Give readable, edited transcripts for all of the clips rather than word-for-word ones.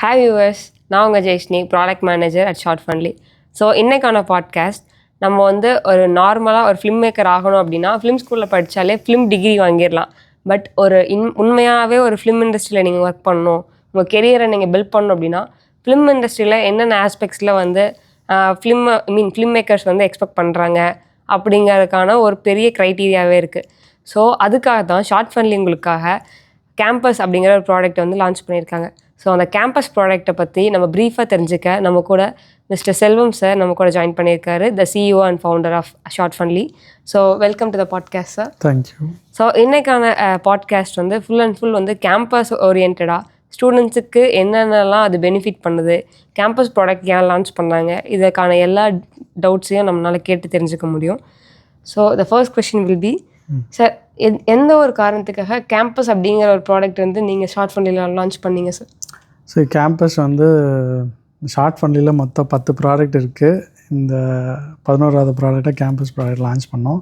Hi viewers, நான் உங்கள் Jaishni, product manager at Shortfundly. So இன்றைக்கான பாட்காஸ்ட் நம்ம ஒரு நார்மலாக ஒரு ஃபிலிம் மேக்கர் ஆகணும் அப்படின்னா ஃபிலிம் ஸ்கூலில் படித்தாலே ஃபிலிம் டிகிரி வாங்கிடலாம். பட் உண்மையாகவே ஒரு ஃபிலிம் இண்டஸ்ட்ரியில் நீங்கள் ஒர்க் பண்ணணும், உங்கள் கெரியரை நீங்கள் பில்ட் பண்ணணும் அப்படின்னா ஃபிலிம் இண்டஸ்ட்ரியில் என்னென்ன ஆஸ்பெக்ட்ஸில் ஃபிலிம் மேக்கர்ஸ் எக்ஸ்பெக்ட் பண்ணுறாங்க அப்படிங்கிறதுக்கான ஒரு பெரிய க்ரைட்டீரியாவே இருக்குது. ஸோ அதுக்காக தான் ஷார்ட் ஃபன்லி உங்களுக்காக கேம்பஸ் அப்படிங்கிற ஒரு ப்ராடக்ட் லான்ச் பண்ணியிருக்காங்க. ஸோ அந்த கேம்பஸ் ப்ராடக்ட்டை பற்றி நம்ம ப்ரீஃபாக தெரிஞ்சுக்க நம்ம கூட மிஸ்டர் செல்வம் சார் நம்ம கூட ஜாயின் பண்ணியிருக்காரு, the CEO and founder of Shortfundly. So welcome to the podcast sir. Thank you. So இன்றைக்கான podcast full and full campus ஓரியன்டாக ஸ்டூடெண்ட்ஸுக்கு என்னென்னலாம் அது பெனிஃபிட் பண்ணுது, கேம்பஸ் ப்ராடக்ட் ஏன் லான்ச் பண்ணாங்க, இதற்கான எல்லா டவுட்ஸையும் நம்மளால் கேட்டு தெரிஞ்சுக்க முடியும். So the first question will B sir, எந்த ஒரு காரணத்துக்காக கேம்பஸ் அப்படிங்கிற ஒரு ப்ராடக்ட் நீங்கள் ஷார்ட் ஃபன்லியில் லான்ச் பண்ணீங்க சார்? ஸோ கேம்பஸ் ஷார்ட் ஃபன்லியில் மொத்தம் 10 ப்ராடக்ட் இருக்குது. இந்த 11வது ப்ராடக்டாக கேம்பஸ் ப்ராடக்ட் லான்ச் பண்ணோம்.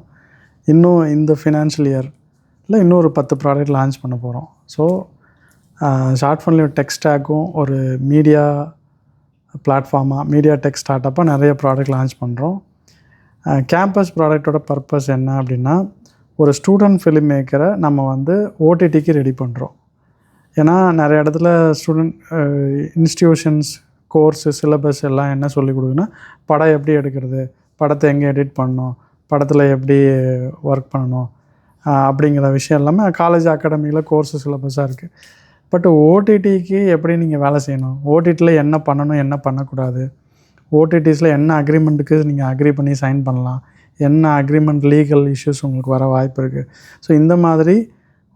இன்னும் இந்த ஃபினான்ஷியல் இயரில் இன்னொரு 10 ப்ராடக்ட் லான்ச் பண்ண போகிறோம். ஸோ ஷார்ட் ஃபன்லியோட டெக் ஸ்டாக்கும் ஒரு மீடியா பிளாட்ஃபார்மாக, மீடியா டெக் ஸ்டார்ட்டப்பாக நிறைய ப்ராடக்ட் லான்ச் பண்ணுறோம். கேம்பஸ் ப்ராடக்டோட பர்பஸ் என்ன அப்படின்னா, ஒரு ஸ்டூடெண்ட் ஃபிலிம் மேக்கரை நம்ம ஓடிடிக்கு ரெடி பண்ணுறோம். ஏன்னா நிறைய இடத்துல இன்ஸ்டியூஷன்ஸ் கோர்ஸு சிலபஸ் எல்லாம் என்ன சொல்லிக் கொடுக்குன்னா, படம் எப்படி எடுக்கிறது, படத்தை எங்கே எடிட் பண்ணணும், படத்தில் எப்படி ஒர்க் பண்ணணும் அப்படிங்கிற விஷயம் எல்லாமே காலேஜ் அகாடமியில் கோர்ஸு சிலபஸாக இருக்குது. பட் ஓடிடிக்கு எப்படி நீங்கள் வேலை செய்யணும், ஓடிடியில் என்ன பண்ணணும் என்ன பண்ணக்கூடாது, ஓடிடிஸில் என்ன அக்ரிமெண்ட்டுக்கு நீங்கள் அக்ரி பண்ணி சைன் பண்ணலாம், என்ன அக்ரிமெண்ட் லீகல் இஷ்யூஸ் உங்களுக்கு வர வாய்ப்பு இருக்குது. ஸோ இந்த மாதிரி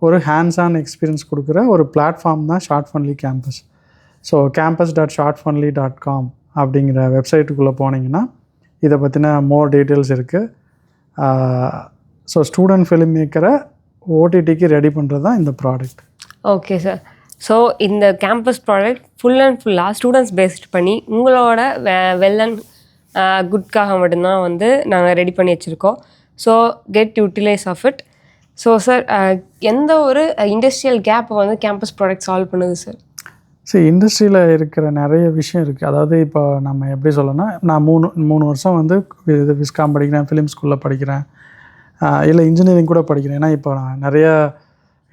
ஒரு ஹேண்ட்ஸ் ஆன் எக்ஸ்பீரியன்ஸ் கொடுக்குற ஒரு பிளாட்ஃபார்ம் தான் ஷார்ட் ஃபன்லி கேம்பஸ். ஸோ campus.shortfunly.com அப்படிங்கிற வெப்சைட்டுக்குள்ளே போனீங்கன்னா இதை பற்றின மோர் டீட்டெயில்ஸ் இருக்குது. ஸோ ஸ்டூடெண்ட் ஃபிலிம் மேக்கரை ஓடிடிக்கு ரெடி பண்ணுறது தான் இந்த ப்ராடக்ட். Okay sir. ஸோ இந்த கேம்பஸ் ப்ராடக்ட் ஃபுல் அண்ட் ஃபுல்லாக ஸ்டூடெண்ட்ஸ் பேஸ்ட் பண்ணி உங்களோட வெல் அண்ட் குட்காக மட்டும்தான் நாங்கள் ரெடி பண்ணி வச்சுருக்கோம். So get utilise of it. So sir, எந்த ஒரு இண்டஸ்ட்ரியல் கேப்பை கேம்பஸ் ப்ராடக்ட் சால்வ் பண்ணுது சார்? சரி, இண்டஸ்ட்ரியில் இருக்கிற நிறைய விஷயம் இருக்குது. அதாவது இப்போ நம்ம எப்படி சொல்லணும்னா, நான் மூணு வருஷம் இது விஸ்காம் படிக்கிறேன், ஃபிலிம் ஸ்கூலில் படிக்கிறேன், இல்லை இன்ஜினியரிங் கூட படிக்கிறேன். ஏன்னா இப்போ நான் நிறையா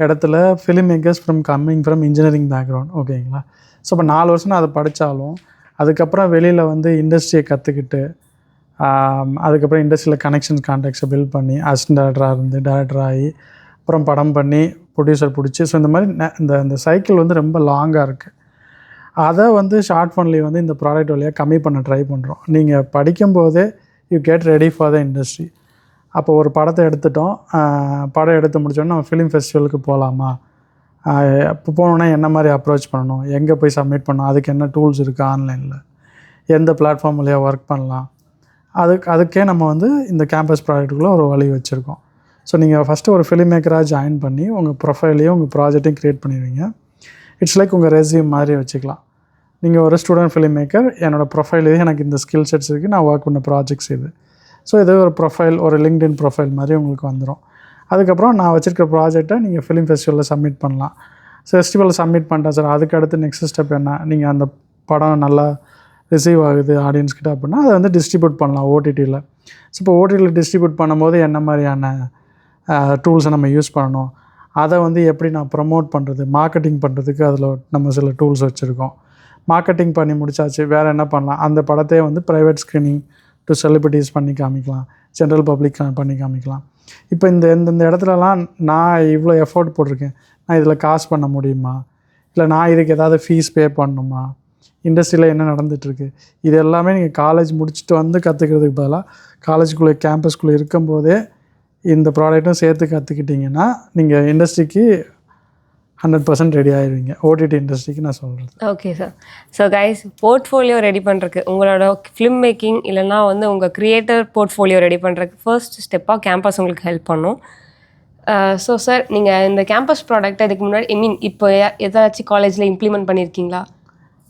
இடத்துல film makers coming from engineering background, ஓகேங்களா. ஸோ இப்போ 4 வருஷம் நான் அதை படித்தாலும் அதுக்கப்புறம் வெளியில் இண்டஸ்ட்ரியை கற்றுக்கிட்டு அதுக்கப்புறம் இண்டஸ்ட்ரியில் கனெக்ஷன்ஸ் கான்டாக்ட்ஸை பில்ட் பண்ணி அசிஸ்டன்ட் டேரக்டராக இருந்து டேரக்டர் ஆகி அப்புறம் படம் பண்ணி ப்ரொடியூசர் பிடிச்சி, ஸோ இந்த மாதிரி இந்த சைக்கிள் ரொம்ப லாங்காக இருக்குது. அதை ஷார்ட் ஃபன்லி இந்த ப்ராடக்ட் வழியாக கம்மி பண்ண ட்ரை பண்ணுறோம். நீங்கள் படிக்கும்போதே you get ready for the industry. அப்போ ஒரு படத்தை எடுத்துட்டோம், படம் எடுத்து முடிச்சோன்னா நம்ம ஃபிலிம் ஃபெஸ்டிவலுக்கு போகலாமா, இப்போ போனோன்னா என்ன மாதிரி அப்ரோச் பண்ணணும், எங்கே போய் சப்மிட் பண்ணணும், அதுக்கு என்ன டூல்ஸ் இருக்குது ஆன்லைனில், எந்த பிளாட்ஃபார்ம் வழியாக ஒர்க் பண்ணலாம், அதுக்கே நம்ம இந்த கேம்பஸ் ப்ராடக்ட்டுக்குள்ளே ஒரு வழி வச்சுருக்கோம். ஸோ நீங்கள் ஃபஸ்ட்டு ஒரு ஃபிலிம் மேக்கராக ஜாயின் பண்ணி உங்கள் ப்ரொஃபைலையும் உங்கள் ப்ராஜெக்டையும் க்ரியேட் பண்ணிடுவீங்க. இட்ஸ் லைக் உங்கள் ரெஸ்யூம் மாதிரி வச்சுக்கலாம். நீங்கள் ஒரு ஸ்டூடெண்ட் ஃபிலிம் மேக்கர், என்னோடய ப்ரொஃபைல் இது, எனக்கு இந்த ஸ்கில் செட்ஸ் இருக்குது, நான் ஒர்க் பண்ண ப்ராஜெக்ட்ஸ் இது. ஸோ இது ஒரு ப்ரொஃபைல், ஒரு லிங்க்டின் ப்ரொஃபைல் மாதிரி உங்களுக்கு வந்துடும். அதுக்கப்புறம் நான் வச்சுருக்க ப்ராஜெக்டை நீங்கள் ஃபிலிம் ஃபெஸ்டிவலில் சப்மிட் பண்ணலாம். ஃபெஸ்டிவலில் சப்மிட் பண்ணிட்டேன் சார், அதுக்கு அடுத்து நெக்ஸ்ட் ஸ்டெப் என்ன, நீங்கள் அந்த படம் நல்லா ரிசீவ் ஆகுது ஆடியன்ஸ்கிட்ட அப்படின்னா அதை டிஸ்ட்ரிபியூட் பண்ணலாம் ஓடிடியில். ஸோ இப்போ ஓடிடியில் டிஸ்ட்ரிபியூட் பண்ணும்போது என்ன மாதிரியான டூல்ஸை நம்ம யூஸ் பண்ணணும், அதை எப்படி நான் ப்ரமோட் பண்ணுறது, மார்க்கெட்டிங் பண்ணுறதுக்கு அதில் நம்ம சில டூல்ஸ் வச்சுருக்கோம். மார்க்கெட்டிங் பண்ணி முடிச்சாச்சு, வேறு என்ன பண்ணலாம், அந்த படத்தையே ப்ரைவேட் ஸ்க்ரீனிங் டு செலிபிரிட்டிஸ் பண்ணி காமிக்கலாம், ஜென்ரல் பப்ளிக் பண்ணி காமிக்கலாம். இப்போ இந்த இடத்துலலாம் நான் இவ்வளோ எஃபோர்ட் போட்டிருக்கேன், நான் இதில் காசு பண்ண முடியுமா, இல்லை நான் இதுக்கு ஏதாவது ஃபீஸ் பே பண்ணணுமா, இண்டஸ்ட்ரியில் என்ன நடந்துகிட்ருக்கு, இது எல்லாமே நீங்கள் காலேஜ் முடிச்சுட்டு கற்றுக்கிறதுக்கு பதிலாக காலேஜுக்குள்ளே கேம்பஸ்குள்ளே இருக்கும்போதே இந்த ப்ராடக்ட்டும் சேர்த்து கற்றுக்கிட்டிங்கன்னா நீங்கள் இண்டஸ்ட்ரிக்கு 100% ரெடி ஆகிடுவீங்க, ஓடிடி இண்டஸ்ட்ரிக்கு நான் சொல்கிறது. Okay sir. So guys, portfolio ready பண்ணுறதுக்கு உங்களோட ஃபிலிம் மேக்கிங் இல்லைனா உங்கள் க்ரியேட்டர் போர்ட்ஃபோலியோ ரெடி பண்ணுறதுக்கு ஃபர்ஸ்ட் ஸ்டெப்பாக கேம்பஸ் உங்களுக்கு ஹெல்ப் பண்ணும். ஸோ சார், நீங்கள் இந்த கேம்பஸ் ப்ராடக்ட்டை இதுக்கு முன்னாடி இப்போ ஏதாச்சும் காலேஜில் இம்ப்ளிமெண்ட் பண்ணியிருக்கீங்களா?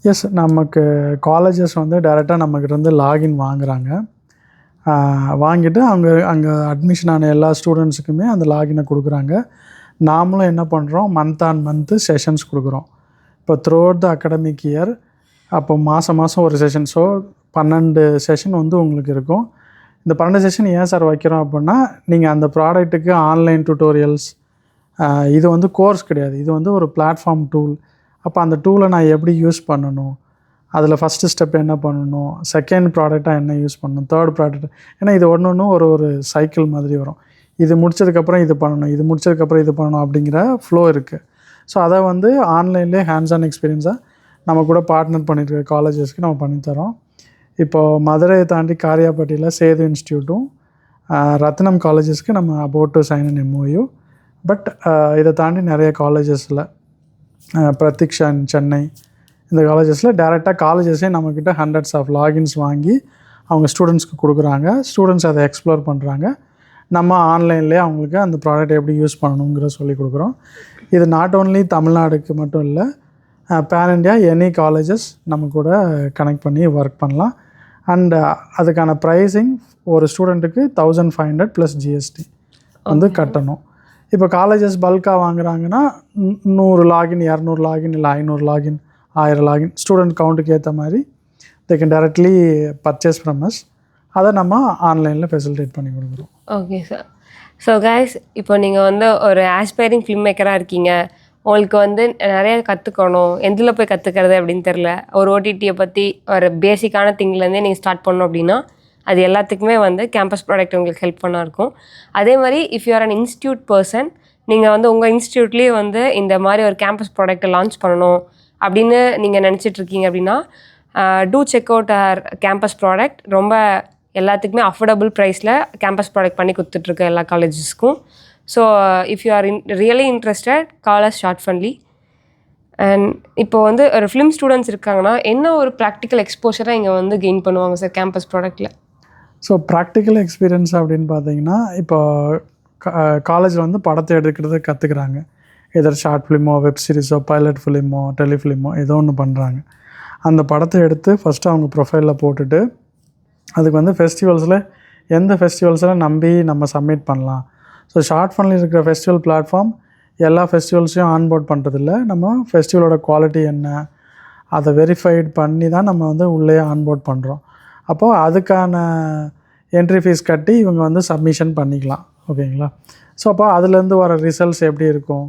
எஸ், நமக்கு காலேஜஸ் டேரெக்டாக நம்மக்கிட்ட லாகின் வாங்குகிறாங்க. வாங்கிட்டு அங்கே அட்மிஷன் ஆன எல்லா ஸ்டூடெண்ட்ஸுக்குமே அந்த லாகினை கொடுக்குறாங்க. நாமளும் என்ன பண்ணுறோம், மந்த் ஆன் மந்த்து செஷன்ஸ் கொடுக்குறோம். இப்போ through out the academic year அப்போ மாதம் ஒரு செஷன். ஸோ 12 செஷன் வந்து உங்களுக்கு இருக்கும். இந்த 12 செஷன் ஏன் சார் வைக்கிறோம் அப்படின்னா, நீங்கள் அந்த ப்ராடக்ட்டுக்கு ஆன்லைன் டியூட்டோரியல்ஸ், இது வந்து கோர்ஸ் கிடையாது. இது வந்து ஒரு பிளாட்ஃபார்ம் டூல். அப்போ அந்த டூலை நான் எப்படி யூஸ் பண்ணணும், அதில் ஃபஸ்ட்டு ஸ்டெப் என்ன பண்ணணும், செகண்ட் ப்ராடக்டாக என்ன யூஸ் பண்ணணும், தேர்ட் ப்ராடக்ட், ஏன்னா இது ஒன்று ஒரு சைக்கிள் மாதிரி வரும். இது முடிச்சதுக்கப்புறம் இது பண்ணணும், இது முடிச்சதுக்கப்புறம் இது பண்ணணும் அப்படிங்கிற ஃப்ளோ இருக்குது. ஸோ அதை வந்து ஆன்லைன்லேயே ஹேண்ட்ஸ் ஆன் எக்ஸ்பீரியன்ஸாக நம்ம கூட பார்ட்னர் பண்ணியிருக்க காலேஜஸ்க்கு நம்ம பண்ணித்தரோம். இப்போது மதுரையை தாண்டி காரியாப்பட்டியில் சேது இன்ஸ்டியூட்டும், ரத்னம் காலேஜஸ்க்கு நம்ம about to sign an MOU. But இதை தாண்டி நிறைய காலேஜஸில், பிரதீக்ஷா சென்னை, இந்த காலேஜஸில் டேரெக்டாக காலேஜஸே நம்மக்கிட்ட ஹண்ட்ரட்ஸ் ஆஃப் லாகின்ஸ் வாங்கி அவங்க ஸ்டூடெண்ட்ஸ்க்கு கொடுக்குறாங்க. ஸ்டூடெண்ட்ஸ் அதை எக்ஸ்ப்ளோர் பண்ணுறாங்க. நம்ம ஆன்லைன்லேயே அவங்களுக்கு அந்த ப்ராடக்ட் எப்படி யூஸ் பண்ணணுங்கிற சொல்லி கொடுக்குறோம். இது நாட் ஓன்லி தமிழ்நாடுக்கு மட்டும் இல்லை, பேன் இண்டியா எனி காலேஜஸ் நம்ம கூட கனெக்ட் பண்ணி ஒர்க் பண்ணலாம். அண்ட் அதுக்கான ப்ரைஸிங் ஒரு ஸ்டூடெண்ட்டுக்கு 1500 + GST வந்து கட்டணும். இப்போ காலேஜஸ் பல்காக வாங்குறாங்கன்னா 100 லாகின், 200 லாகின், இல்லை 500 லாகின், 1000 லாகின், ஸ்டூடெண்ட் கவுண்ட்டுக்கு ஏற்ற மாதிரி they can directly purchase from us. அதை நம்ம ஆன்லைனில் ஃபெசிலிட்டேட் பண்ணி கொடுக்குறோம். Okay sir. ஸோ கைஸ், இப்போ நீங்கள் வந்து ஒரு ஆஸ்பைரிங் ஃபிலிம் மேக்கராக இருக்கீங்க, உங்களுக்கு வந்து நிறைய கற்றுக்கணும், எதில் போய் கற்றுக்கிறது அப்படின்னு தெரில, ஒரு ஓடிடியை பற்றி ஒரு பேசிக்கான திங்லேருந்தே நீங்கள் ஸ்டார்ட் பண்ணணும் அப்படின்னா அது எல்லாத்துக்குமே வந்து கேம்பஸ் ப்ராடக்ட் உங்களுக்கு ஹெல்ப் பண்ணா இருக்கும். அதே மாதிரி if you R an institute person, நீங்கள் வந்து உங்கள் இன்ஸ்டியூட்லேயே வந்து இந்த மாதிரி ஒரு கேம்பஸ் ப்ராடக்ட்டை லான்ச் பண்ணணும் அப்படின்னு நீங்கள் நினச்சிட்ருக்கீங்க அப்படின்னா to check out our campus product. ரொம்ப எல்லாத்துக்குமே அஃபோர்டபுள் ப்ரைஸில் கேம்பஸ் ப்ராடக்ட் பண்ணி கொடுத்துட்ருக்க எல்லா காலேஜஸ்க்கும். So if you are really interested, call us Shortfundly. And இப்போ வந்து ஒரு ஃபிலிம் ஸ்டூடெண்ட்ஸ் இருக்காங்கன்னா என்ன ஒரு ப்ராக்டிக்கல் எக்ஸ்போஷராக இங்கே வந்து கெயின் பண்ணுவாங்க சார் கேம்பஸ் ப்ராடக்ட்டில்? ஸோ ப்ராக்டிக்கல் எக்ஸ்பீரியன்ஸ் அப்படின்னு பார்த்தீங்கன்னா, இப்போ காலேஜில் வந்து படத்தை எடுக்கிறது கற்றுக்குறாங்க. எதர் ஷார்ட் ஃபிலிமோ, வெப் சீரிஸோ, பைலட் ஃபிலிமோ, டெலிஃபிலிமோ ஏதோ ஒன்று பண்ணுறாங்க. அந்த படத்தை எடுத்து ஃபஸ்ட்டு அவங்க ப்ரொஃபைலில் போட்டுட்டு அதுக்கு வந்து ஃபெஸ்டிவல்ஸில் எந்த ஃபெஸ்டிவல்ஸில் நம்பி நம்ம சப்மிட் பண்ணலாம். ஸோ ஷார்ட் ஃபன்ல இருக்கிற ஃபெஸ்டிவல் பிளாட்ஃபார்ம் எல்லா ஃபெஸ்டிவல்ஸையும் ஆன்போர்ட் பண்ணுறதில்ல. நம்ம ஃபெஸ்டிவலோட குவாலிட்டி என்ன அதை வெரிஃபைட் பண்ணி தான் நம்ம வந்து உள்ளே ஆன்போர்ட் பண்ணுறோம். அப்போது அதுக்கான என்ட்ரி ஃபீஸ் கட்டி இவங்க வந்து சப்மிஷன் பண்ணிக்கலாம். ஓகேங்களா? ஸோ அப்போ அதுலேருந்து வர ரிசல்ட்ஸ் எப்படி இருக்கும்,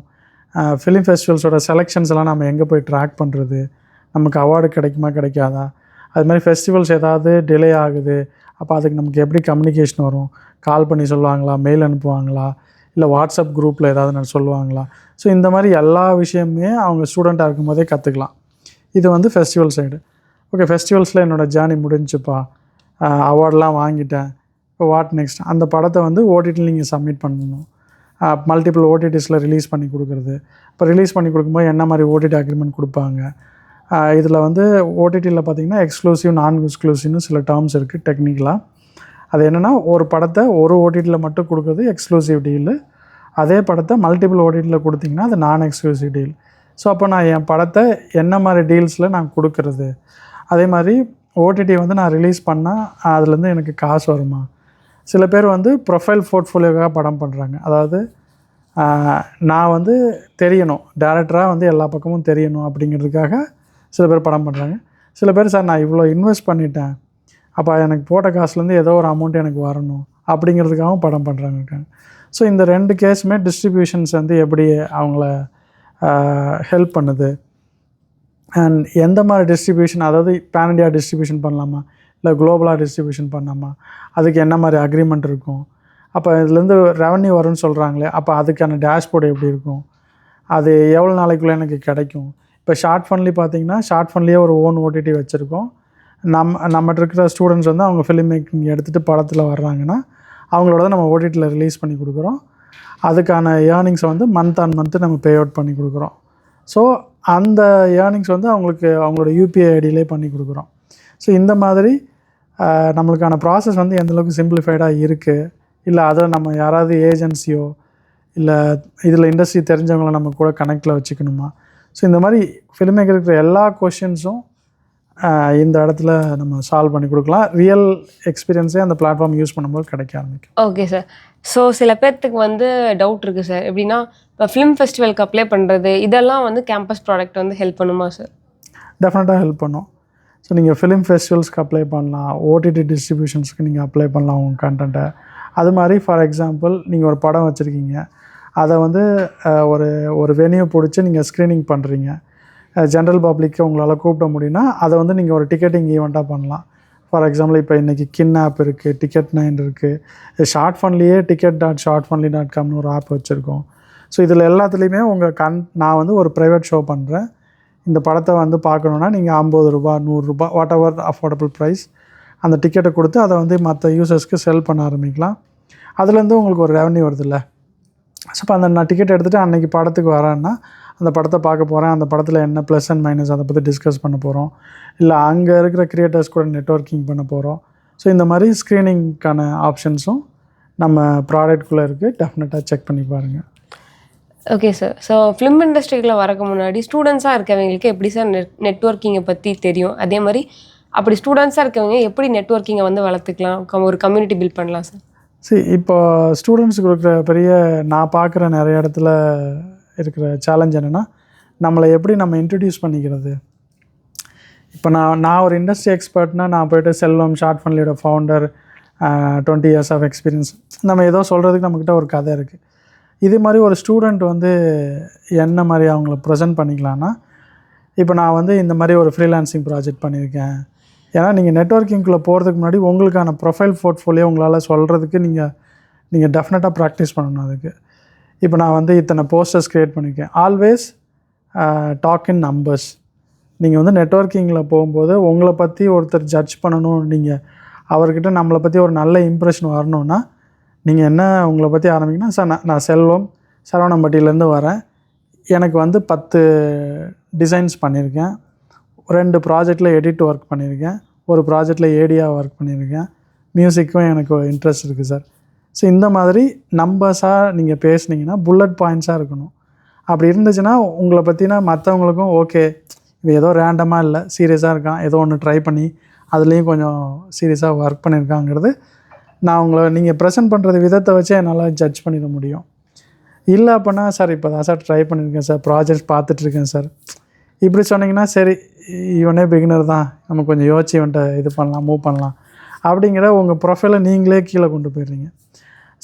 ஃபிலிம் ஃபெஸ்டிவல்ஸோட செலெக்ஷன்ஸ் எல்லாம் நம்ம எங்கே போய் ட்ராக் பண்ணுறது, நமக்கு அவார்டு கிடைக்குமா கிடைக்காதா, அது மாதிரி ஃபெஸ்டிவல்ஸ் ஏதாவது டிலே ஆகுது, அப்போ அதுக்கு நமக்கு எப்படி கம்யூனிகேஷன் வரும், கால் பண்ணி சொல்லுவாங்களா, மெயில் அனுப்புவாங்களா, இல்லை வாட்ஸ்அப் குரூப்பில் ஏதாவது சொல்லுவாங்களா. ஸோ இந்த மாதிரி எல்லா விஷயமுமே அவங்க ஸ்டூடெண்ட்டாக இருக்கும் போதே கற்றுக்கலாம். இது வந்து ஃபெஸ்டிவல் சைடு. ஓகே, ஃபெஸ்டிவல்ஸில் என்னோடய ஜேர்னி முடிஞ்சுப்பா, அவார்டெலாம் வாங்கிட்டேன், இப்போ வாட் நெக்ஸ்ட், அந்த படத்தை வந்து ஓடிடியில் நீங்கள் சப்மிட் பண்ணணும். மல்டிபிள் ஓடிடிஸில் ரிலீஸ் பண்ணி கொடுக்குறது. இப்போ ரிலீஸ் பண்ணி கொடுக்கும்போது என்ன மாதிரி ஓடிடி அக்ரிமெண்ட் கொடுப்பாங்க, இதில் வந்து ஓடிடியில் பார்த்திங்கன்னா எக்ஸ்க்ளூசிவ், நான் எக்ஸ்க்ளூசிவ்னு சில டேர்ம்ஸ் இருக்குது டெக்னிக்கலாக. அது என்னென்னா, ஒரு படத்தை ஒரு ஓடிடியில் மட்டும் கொடுக்குறது எக்ஸ்க்ளூசிவ் டீலு, அதே படத்தை மல்டிபிள் ஓடிடியில் கொடுத்திங்கன்னா அது நான் எக்ஸ்க்ளூசிவ் டீல். ஸோ அப்போ நான் என் படத்தை என்ன மாதிரி டீல்ஸில் நான் கொடுக்குறது, அதே மாதிரி ஓடிடி வந்து நான் ரிலீஸ் பண்ணால் அதுலேருந்து எனக்கு காசு வருமா. சில பேர் வந்து ப்ரொஃபைல் போர்ட்ஃபோலியோவாக படம் பண்ணுறாங்க. அதாவது நான் வந்து தெரியணும், டேரக்டராக வந்து எல்லா பக்கமும் தெரியணும் அப்படிங்கிறதுக்காக சில பேர் படம் பண்ணுறாங்க. சில பேர் சார் நான் இவ்வளோ இன்வெஸ்ட் பண்ணிட்டேன், அப்போ எனக்கு போட்ட காசுலேருந்து ஏதோ ஒரு அமௌண்ட் எனக்கு வரணும் அப்படிங்கிறதுக்காகவும் படம் பண்ணுறாங்க இருக்காங்க. ஸோ இந்த 2 கேஸுமே டிஸ்ட்ரிபியூஷன்ஸ் வந்து எப்படி அவங்கள ஹெல்ப் பண்ணுது, அண்ட் எந்த மாதிரி டிஸ்ட்ரிபியூஷன், அதாவது பேன் இண்டியா டிஸ்ட்ரிபியூஷன் பண்ணலாமா இல்லை குளோபலாக டிஸ்ட்ரிபியூஷன் பண்ணலாமா, அதுக்கு என்ன மாதிரி அக்ரிமெண்ட் இருக்கும், அப்போ இதுலேருந்து ரெவன்யூ வரும்னு சொல்கிறாங்களே, அப்போ அதுக்கான டேஷ்போர்டு எப்படி இருக்கும், அது எவ்வளோ நாளைக்குள்ளே எனக்கு கிடைக்கும். இப்போ ஷார்ட் ஃபன்லி பார்த்திங்கன்னா, ஷார்ட் ஃபன்லேயே ஒரு ஓன் ஓடிடி வச்சுருக்கோம். நம்மகிட்ட இருக்கிற ஸ்டூடெண்ட்ஸ் வந்து அவங்க ஃபிலிம் மேக்கிங் எடுத்துகிட்டு படத்தில் வர்றாங்கன்னா அவங்களோட நம்ம ஓடிடியில் ரிலீஸ் பண்ணி கொடுக்குறோம். அதுக்கான ஏர்னிங்ஸை வந்து மந்த் ஆன் மந்த்து நம்ம பே அவுட் பண்ணி கொடுக்குறோம். ஸோ அந்த ஏர்னிங்ஸ் வந்து அவங்களுக்கு அவங்களோட UPI ஐடியிலே பண்ணி கொடுக்குறோம். ஸோ இந்த மாதிரி நம்மளுக்கான ப்ராசஸ் வந்து எந்தளவுக்கு சிம்பிளிஃபைடாக இருக்குது, இல்லை அதை நம்ம யாராவது ஏஜென்சியோ இல்லை இதில் இண்டஸ்ட்ரி தெரிஞ்சவங்கள நம்ம கூட கனெக்டில் வச்சுக்கணுமா. ஸோ இந்த மாதிரி ஃபிலிம் மேக்கர் இருக்கிற எல்லா கொஷின்ஸும் இந்த இடத்துல நம்ம சால்வ் பண்ணி கொடுக்கலாம். ரியல் எக்ஸ்பீரியன்ஸே அந்த பிளாட்ஃபார்ம் யூஸ் பண்ணும்போது கிடைக்க ஆரம்பிக்கும். Okay sir. ஸோ சில பேர்த்துக்கு வந்து டவுட் இருக்குது சார். எப்படின்னா, இப்போ ஃபிலிம் ஃபெஸ்டிவலுக்கு அப்ளை பண்ணுறது இதெல்லாம் வந்து கேம்பஸ் ப்ராடக்ட் வந்து ஹெல்ப் பண்ணுமா சார்? டெஃபினட்டாக ஹெல்ப் பண்ணும். ஸோ நீங்கள் ஃபிலிம் ஃபெஸ்டிவல்ஸ்க்கு அப்ளை பண்ணலாம், ஓடிடி டிஸ்ட்ரிபியூஷன்ஸ்க்கு நீங்கள் அப்ளை பண்ணலாம் உங்கள் கண்டென்ட்டை. அது மாதிரி ஃபார் எக்ஸாம்பிள் நீங்கள் ஒரு படம் வச்சுருக்கீங்க, அதை வந்து ஒரு ஒரு வென்யூ பிடிச்சி நீங்கள் ஸ்க்ரீனிங் பண்ணுறீங்க, ஜென்ரல் பப்ளிக்கை உங்களால் கூப்பிட முடியும்னா அதை வந்து நீங்கள் ஒரு டிக்கெட்டிங் ஈவெண்ட்டாக பண்ணலாம். ஃபார் எக்ஸாம்பிள் இப்போ இன்றைக்கி கின்ஆப் இருக்குது, Ticket9 இருக்குது, ஷார்ட் ஃபன்லேயே ticket.shortfunly.comனு ஒரு ஆப் வச்சுருக்கோம். ஸோ இதில் எல்லாத்துலேயுமே நான் வந்து ஒரு ப்ரைவேட் ஷோ பண்ணுறேன், இந்த படத்தை வந்து பார்க்கணுன்னா நீங்கள் ₹50 ₹100 வாட் எவர் அஃபோர்டபுள் ப்ரைஸ் அந்த டிக்கெட்டை கொடுத்து அதை வந்து மற்ற யூசர்ஸ்க்கு செல் பண்ண ஆரம்பிக்கலாம். அதுலேருந்து உங்களுக்கு ஒரு ரெவன்யூ வருதுல்ல. ஸோ இப்போ நான் டிக்கெட் எடுத்துகிட்டு அன்றைக்கி படத்துக்கு வரேன்னா அந்த படத்தை பார்க்க போகிறேன், அந்த படத்தில் என்ன ப்ளஸ் அண்ட் மைனஸ் அதை பற்றி டிஸ்கஸ் பண்ண போகிறோம், இல்லை அங்கே இருக்கிற க்ரியேட்டர்ஸ் கூட நெட்வொர்க்கிங் பண்ண போகிறோம். ஸோ இந்த மாதிரி ஸ்க்ரீனிங்க்கான ஆப்ஷன்ஸும் நம்ம ப்ராடக்ட்குள்ளே இருக்குது. டெஃபினட்டாக செக் பண்ணி பாருங்கள். Okay sir. ஸோ ஃபிலிம் இண்டஸ்ட்ரிக்குள்ளே வரக்கு முன்னாடி ஸ்டூடெண்ட்ஸாக இருக்கவங்களுக்கு எப்படி சார் நெட்வொர்க்கிங்கை பற்றி தெரியும்? அதே மாதிரி அப்படி ஸ்டூடெண்ட்ஸாக இருக்கவங்க எப்படி நெட்வொர்க்கிங்கை வந்து வளர்த்துக்கலாம், ஒரு கம்யூனிட்டி பில்ட் பண்ணலாம் சார்? இப்போ ஸ்டூடெண்ட்ஸுக்கு இருக்கிற பெரிய நான் பார்க்குற நிறைய இடத்துல இருக்கிற சேலஞ்ச் என்னென்னா, நம்மளை எப்படி நம்ம இன்ட்ரடியூஸ் பண்ணிக்கிறது. இப்போ நான் ஒரு இண்டஸ்ட்ரி எக்ஸ்பர்ட்னால் நான் போய்ட்டு செல்வம் ஷார்ட் ஃபன்லியோட ஃபவுண்டர், 20 years ஆஃப் எக்ஸ்பீரியன்ஸ், நம்ம ஏதோ சொல்கிறதுக்கு நம்மக்கிட்ட ஒரு கதை இருக்குது. இது மாதிரி ஒரு ஸ்டூடெண்ட் வந்து என்ன மாதிரி அவங்கள ப்ரெசென்ட் பண்ணிக்கலான்னா, இப்போ நான் வந்து இந்த மாதிரி ஒரு ஃப்ரீலான்சிங் ப்ராஜெக்ட் பண்ணியிருக்கேன். ஏன்னா நீங்கள் நெட்வொர்க்கிங்குள்ளே போகிறதுக்கு முன்னாடி உங்களுக்கான ப்ரொஃபைல் போர்ட்ஃபோலியோ உங்களால் சொல்கிறதுக்கு நீங்கள் டெஃபினட்டாக ப்ராக்டிஸ் பண்ணணும் அதுக்கு. இப்போ நான் வந்து இத்தனை போஸ்டர்ஸ் க்ரியேட் பண்ணியிருக்கேன். Always talk in numbers. நீங்கள் வந்து நெட்வொர்க்கிங்கில் போகும்போது உங்களை பற்றி ஒருத்தர் ஜட்ஜ் பண்ணணும், நீங்கள் அவர்கிட்ட நம்மளை பற்றி ஒரு நல்ல இம்ப்ரெஷன் வரணுன்னா நீங்கள் என்ன உங்களை பற்றி ஆரம்பிங்கன்னா, சார் நான் செல்வம் சரவணம்பட்டியிலேருந்து வரேன், எனக்கு வந்து 10 டிசைன்ஸ் பண்ணியிருக்கேன், 2 ப்ராஜெக்டில் எடிட் ஒர்க் பண்ணியிருக்கேன், ஒரு ப்ராஜெக்டில் ஏடியாக ஒர்க் பண்ணியிருக்கேன், மியூசிக்கும் எனக்கு இன்ட்ரெஸ்ட் இருக்குது சார். ஸோ இந்த மாதிரி நம்பர்ஸாக நீங்கள் பேசுனீங்கன்னா புல்லட் பாயிண்ட்ஸாக இருக்கணும். அப்படி இருந்துச்சுன்னா உங்களை பற்றினா மற்றவங்களுக்கும் ஓகே, இது ஏதோ ரேண்டமாக இல்லை, சீரியஸாக இருக்கான், ஏதோ ஒன்று ட்ரை பண்ணி அதுலேயும் கொஞ்சம் சீரியஸாக ஒர்க் பண்ணியிருக்காங்கிறது நான் உங்களை நீங்கள் ப்ரெசென்ட் பண்ணுறது விதத்தை வச்சு என்னால் ஜட்ஜ் பண்ணிட முடியும். இல்லை அப்படின்னா, சார் இப்போ தான் சார் ட்ரை பண்ணியிருக்கேன் சார், ப்ராஜெக்ட் பார்த்துட்ருக்கேன் சார், இப்படி சொன்னிங்கன்னா சரி இவனே பிகினர் தான், நம்ம கொஞ்சம் யோசிச்சு இவன்ட்ட இது பண்ணலாம், மூவ் பண்ணலாம் அப்படிங்கிற உங்கள் ப்ரொஃபைலை நீங்களே கீழே கொண்டு போயிடுறீங்க.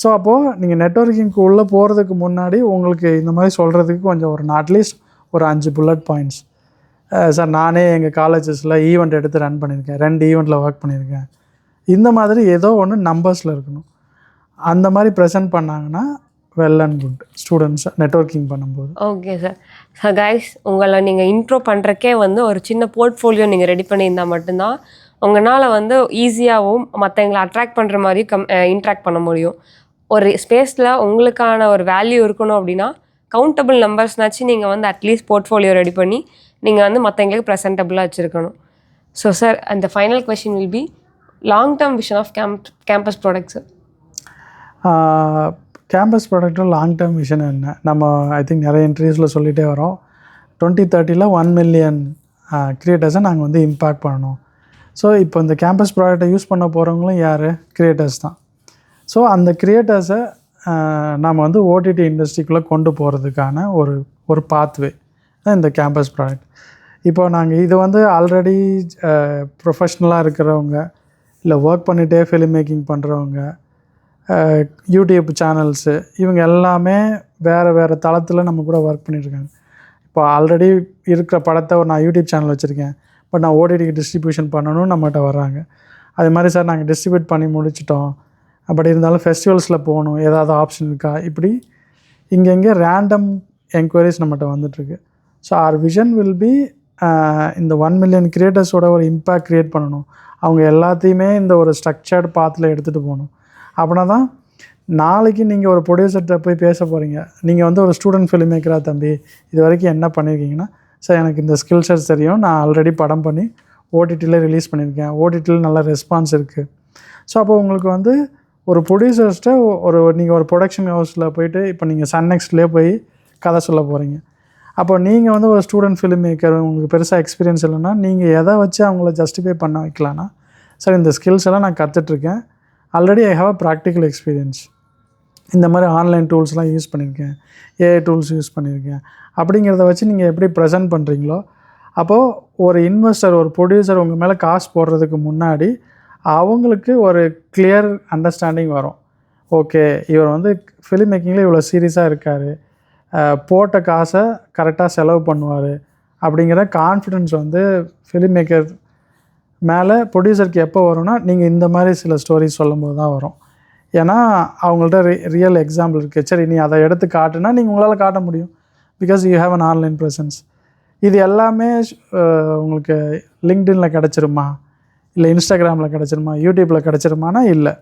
ஸோ அப்போது நீங்கள் நெட்வொர்க்கிங்க்கு உள்ளே போகிறதுக்கு முன்னாடி உங்களுக்கு இந்த மாதிரி சொல்கிறதுக்கு கொஞ்சம் அட்லீஸ்ட் ஒரு 5 புல்லட் பாயிண்ட்ஸ். சார் நானே எங்கள் காலேஜஸில் ஈவெண்ட் எடுத்து ரன் பண்ணியிருக்கேன், 2 ஈவெண்ட்டில் ஒர்க் பண்ணியிருக்கேன், இந்த மாதிரி ஏதோ ஒன்று நம்பர்ஸில் இருக்கணும். அந்த மாதிரி ப்ரெசென்ட் பண்ணாங்கன்னா well and good students networking பண்ணும்போது. Okay sir. சார் கைஸ், உங்களை நீங்கள் இன்ட்ரோ பண்ணுறக்கே வந்து ஒரு சின்ன போர்ட்ஃபோலியோ நீங்கள் ரெடி பண்ணியிருந்தால் மட்டும்தான் உங்களால் வந்து ஈஸியாகவும் மற்றவங்களை அட்ராக்ட் பண்ணுற மாதிரி இன்ட்ராக்ட் பண்ண முடியும். ஒரு ஸ்பேஸில் உங்களுக்கான ஒரு வேல்யூ இருக்கணும் அப்படின்னா கவுண்டபிள் நம்பர்ஸ்னாச்சும் நீங்கள் வந்து அட்லீஸ்ட் போர்ட்ஃபோலியோ ரெடி பண்ணி நீங்கள் வந்து மற்றவங்களுக்கு ப்ரெசென்டபுளாக வச்சுருக்கணும். ஸோ சார், அந்த final question will be long term vision of campus product sir. Campus ப்ராடக்ட்டில் லாங் டேர்ம் விஷன் என்ன, நம்ம ஐ திங்க் நிறைய இன்டர்வியூஸில் சொல்லிகிட்டே வரோம். 2030 1 million க்ரியேட்டர்ஸை நாங்கள் வந்து இம்பேக்ட் பண்ணணும். ஸோ இப்போ இந்த கேம்பஸ் ப்ராடக்டை யூஸ் பண்ண போகிறவங்களும் யார்? க்ரியேட்டர்ஸ் தான். ஸோ அந்த க்ரியேட்டர்ஸை நாம் வந்து ஓடிடி இண்டஸ்ட்ரிக்குள்ளே கொண்டு போகிறதுக்கான ஒரு பாத்வே தான் இந்த கேம்பஸ் ப்ராடக்ட். இப்போ நாங்கள் இது வந்து ஆல்ரெடி ப்ரொஃபஷ்னலாக இருக்கிறவங்க, இல்லை ஒர்க் பண்ணிகிட்டே ஃபிலிம் மேக்கிங் பண்ணுறவங்க, யூடியூப் சேனல்ஸு, இவங்க எல்லாமே வேறு தளத்தில் நம்ம கூட ஒர்க் பண்ணியிருக்காங்க. இப்போ ஆல்ரெடி இருக்கிற படத்தை நான் யூடியூப் சேனல் வச்சுருக்கேன், பட் நான் ஓடிடிக்கு டிஸ்ட்ரிபியூஷன் பண்ணணும்னு நம்மகிட்ட வர்றாங்க. அது மாதிரி சார் நாங்கள் டிஸ்ட்ரிபியூட் பண்ணி முடிச்சிட்டோம், அப்படி இருந்தாலும் ஃபெஸ்டிவல்ஸில் போகணும், ஏதாவது ஆப்ஷன் இருக்கா, இப்படி இங்கெங்கே ரேண்டம் என்கொயரிஸ் நம்மகிட்ட வந்துட்டுருக்கு. So our vision will be இந்த 1 million க்ரியேட்டர்ஸோட ஒரு இம்பேக்ட் க்ரியேட் பண்ணணும். அவங்க எல்லாத்தையுமே இந்த ஒரு ஸ்ட்ரக்சர்டு பாத்தில் எடுத்துகிட்டு போகணும். அப்படின்னா தான் நாளைக்கு நீங்கள் ஒரு ப்ரொடியூசர்கிட்ட போய் பேச போகிறீங்க, நீங்கள் வந்து ஒரு ஸ்டூடெண்ட் ஃபிலிம் மேக்கராக, தம்பி இது வரைக்கும் என்ன பண்ணியிருக்கீங்கன்னா, சார் எனக்கு இந்த ஸ்கில் செட்ஸ் தெரியும், நான் ஆல்ரெடி படம் பண்ணி ஓடிடியில் ரிலீஸ் பண்ணியிருக்கேன், ஓடிடியில் நல்ல ரெஸ்பான்ஸ் இருக்குது. ஸோ அப்போ உங்களுக்கு வந்து ஒரு ப்ரொடியூசர்ஸ்கிட்ட நீங்கள் ஒரு ப்ரொடக்ஷன் ஹவுஸில் போயிட்டு இப்போ நீங்கள் சன்னெக்ஸ்ட்லேயே போய் கதை சொல்ல போகிறீங்க. அப்போ நீங்கள் வந்து ஒரு ஸ்டூடெண்ட் ஃபிலிம் மேக்கர், உங்களுக்கு பெருசாக எக்ஸ்பீரியன்ஸ் இல்லைன்னா நீங்கள் எதை வச்சு அவங்கள ஜஸ்டிஃபை பண்ண வைக்கலான்னா, சார் இந்த ஸ்கில்ஸ் எல்லாம் நான் கற்றுட்ருக்கேன், already I have a practical experience, இந்த மாதிரி ஆன்லைன் டூல்ஸ்லாம் யூஸ் பண்ணியிருக்கேன், ஏஐ டூல்ஸ் யூஸ் பண்ணியிருக்கேன், அப்படிங்கிறத வச்சு நீங்கள் எப்படி ப்ரெசென்ட் பண்ணுறீங்களோ அப்போது ஒரு இன்வெஸ்டர் ஒரு ப்ரொடியூசர் உங்கள் மேலே காசு போடுறதுக்கு முன்னாடி அவங்களுக்கு ஒரு கிளியர் அண்டர்ஸ்டாண்டிங் வரும். ஓகே, இவர் வந்து ஃபிலிம் மேக்கிங்கில் இவ்வளோ சீரியஸாக இருக்கார், போட்ட காசை கரெக்டாக செலவு பண்ணுவார் அப்படிங்கிற கான்ஃபிடென்ஸ் வந்து ஃபிலிம் மேக்கர் மேலே ப்ரொடியூசருக்கு எப்போ வரும்னா நீங்கள் இந்த மாதிரி சில ஸ்டோரிஸ் சொல்லும்போது தான் வரும். ஏன்னா அவங்கள்ட்ட ரியல் எக்ஸாம்பிள் இருக்குது. சரி, நீ அதை எடுத்து காட்டுனா நீங்கள் உங்களால் காட்ட முடியும். Because you have an online presence. இது எல்லாமே உங்களுக்கு லிங்க்டின்ல கிடச்சிருமா, இல்லை இன்ஸ்டாகிராமில் கிடச்சிருமா, யூடியூப்பில் கிடச்சிருமானா இல்லை.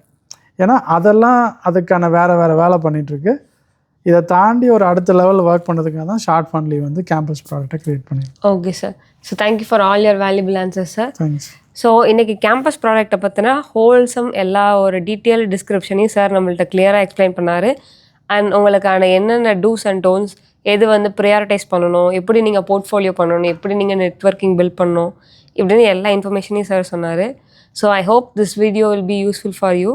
ஏன்னா அதெல்லாம் அதுக்கான வேறு வேலை பண்ணிகிட்ருக்கு. இதை தாண்டி ஒரு அடுத்த லெவலில் ஒர்க் பண்ணுறதுக்காக தான் ஷார்ட் ஃபன்லி வந்து கேம்பஸ் ப்ராடக்டை க்ரியேட் பண்ணியிருக்கோம். Okay sir. So thank you for all your valuable answers sir. Thanks. So இன்றைக்கி கேம்பஸ் ப்ராடக்ட்டை பற்றின ஹோல்சம் எல்லா ஒரு டீட்டெயில் டிஸ்கிரிப்ஷனையும் சார் நம்மள்ட்ட கிளியராக எக்ஸ்பிளைன் பண்ணார். அண்ட் உங்களுக்கான என்னென்ன டூஸ் அண்ட் டோன்ஸ், எது வந்து ப்ரையாரிட்டைஸ் பண்ணணும், எப்படி நீங்கள் போர்ட்ஃபோலியோ பண்ணணும், எப்படி நீங்கள் நெட்வொர்க்கிங் பில்ட் பண்ணணும், இப்படின்னு எல்லா இன்ஃபர்மேஷனையும் சார் சொன்னார். So I hope this video will be useful for you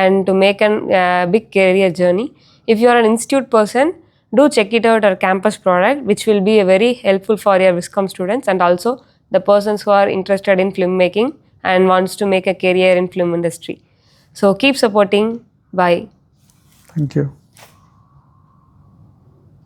and to make a big career journey. If you are an institute person, do check it out our campus product, which will be very helpful for your Viscom students and also the persons who are interested in filmmaking and wants to make a career in film industry. So keep supporting. Bye. Thank you.